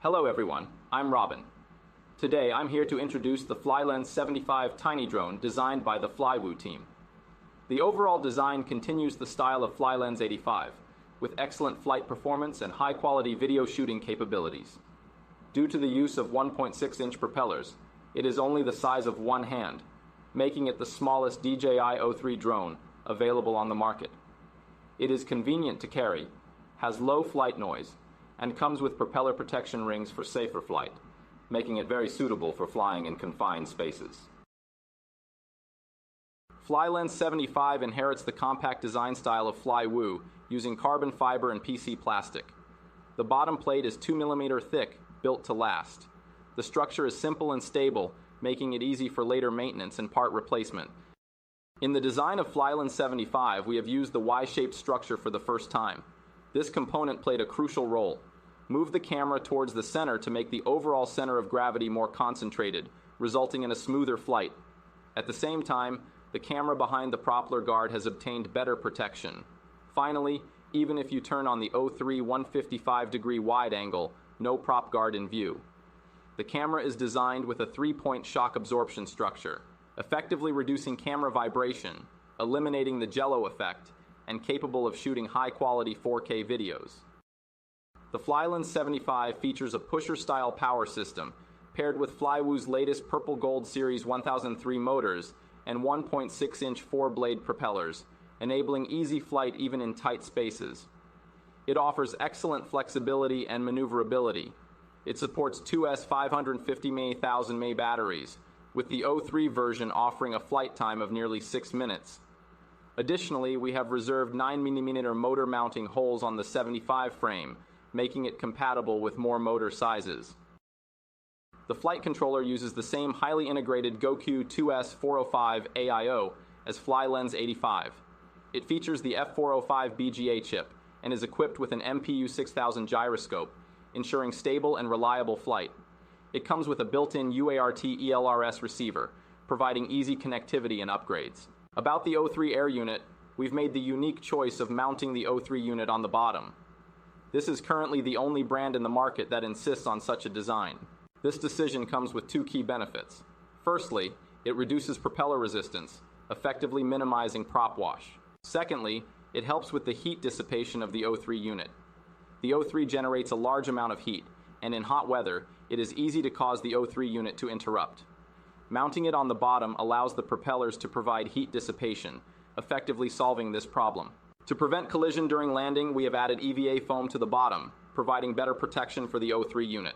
Hello everyone, I'm Robin. Today I'm here to introduce the Flylens 75 tiny drone designed by the Flywoo team. The overall design continues the style of Flylens 85, with excellent flight performance and high-quality video shooting capabilities. Due to the use of 1.6-inch propellers, it is only the size of one hand, making it the smallest DJI O3 drone available on the market. It is convenient to carry, has low flight noise, and comes with propeller protection rings for safer flight, making it very suitable for flying in confined spaces. Flylens 75 inherits the compact design style of Flywoo using carbon fiber and PC plastic. The bottom plate is 2 mm thick, built to last. The structure is simple and stable, making it easy for later maintenance and part replacement. In the design of Flylens 75, we have used the Y-shaped structure for the first time. This component played a crucial role. Move the camera towards the center to make the overall center of gravity more concentrated, resulting in a smoother flight. At the same time, the camera behind the propeller guard has obtained better protection. Finally, even if you turn on the O3 155-degree wide angle, no prop guard in view. The camera is designed with a 3-point shock absorption structure, effectively reducing camera vibration, eliminating the jello effect, and capable of shooting high-quality 4K videos. The Flylens 75 features a pusher-style power system, paired with Flywoo's latest Purple Gold Series 1003 motors and 1.6-inch 4-blade propellers, enabling easy flight even in tight spaces. It offers excellent flexibility and maneuverability. It supports 2S 550 mAh batteries, with the O3 version offering a flight time of nearly 6 minutes. Additionally, we have reserved 9mm motor mounting holes on the 75 frame, making it compatible with more motor sizes. The flight controller uses the same highly integrated Goku 2S 405 AIO as Flylens 85. It features the F405 BGA chip and is equipped with an MPU 6000 gyroscope, ensuring stable and reliable flight. It comes with a built-in UART ELRS receiver, providing easy connectivity and upgrades. About the O3 Air unit, we've made the unique choice of mounting the O3 unit on the bottom. This is currently the only brand in the market that insists on such a design. This decision comes with two key benefits. Firstly, it reduces propeller resistance, effectively minimizing prop wash. Secondly, it helps with the heat dissipation of the O3 unit. The O3 generates a large amount of heat, and in hot weather, it is easy to cause the O3 unit to interrupt. Mounting it on the bottom allows the propellers to provide heat dissipation, effectively solving this problem. To prevent collision during landing, we have added EVA foam to the bottom, providing better protection for the O3 unit.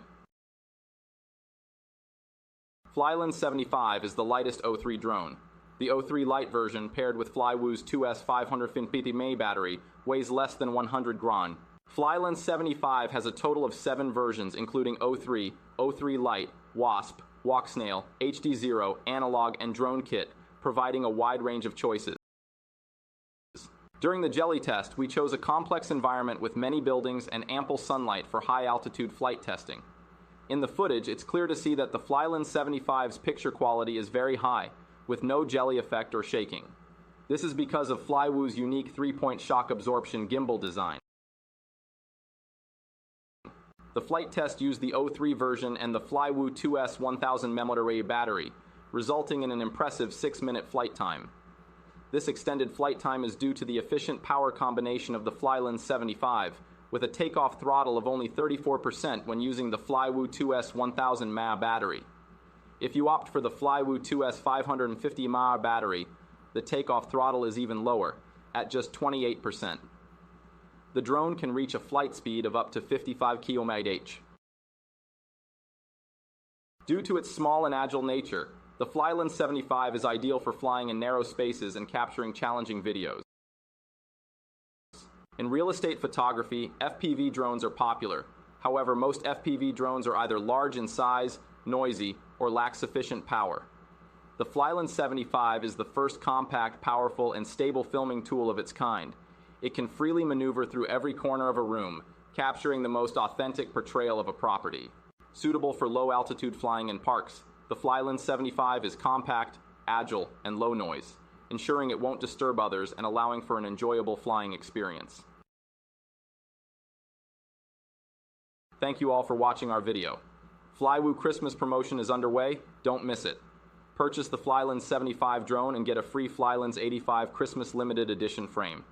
Flylens 75 is the lightest O3 drone. The O3 Lite version, paired with Flywoo's 2S 550 mAh battery, weighs less than 100 grams. Flylens 75 has a total of 7 versions, including O3, O3 Lite, Wasp, Walk Snail, HD0, Analog, and Drone Kit, providing a wide range of choices. During the jelly test, we chose a complex environment with many buildings and ample sunlight for high-altitude flight testing. In the footage, it's clear to see that the Flylens 75's picture quality is very high, with no jelly effect or shaking. This is because of Flywoo's unique 3-point shock absorption gimbal design. The flight test used the O3 version and the Flywoo 2S 1000 mAh battery, resulting in an impressive 6-minute flight time. This extended flight time is due to the efficient power combination of the Flylens 75, with a takeoff throttle of only 34% when using the Flywoo 2S 1000 mAh battery. If you opt for the Flywoo 2S 550 mAh battery, the takeoff throttle is even lower, at just 28%. The drone can reach a flight speed of up to 55 km/h. Due to its small and agile nature, the Flylens 75 is ideal for flying in narrow spaces and capturing challenging videos. In real estate photography, FPV drones are popular. However, most FPV drones are either large in size, noisy, or lack sufficient power. The Flylens 75 is the first compact, powerful, and stable filming tool of its kind. It can freely maneuver through every corner of a room, capturing the most authentic portrayal of a property. Suitable for low-altitude flying in parks, the Flylens 75 is compact, agile, and low noise, ensuring it won't disturb others and allowing for an enjoyable flying experience. Thank you all for watching our video. FLYWOO Christmas promotion is underway. Don't miss it. Purchase the Flylens 75 drone and get a free Flylens 85 Christmas limited edition frame.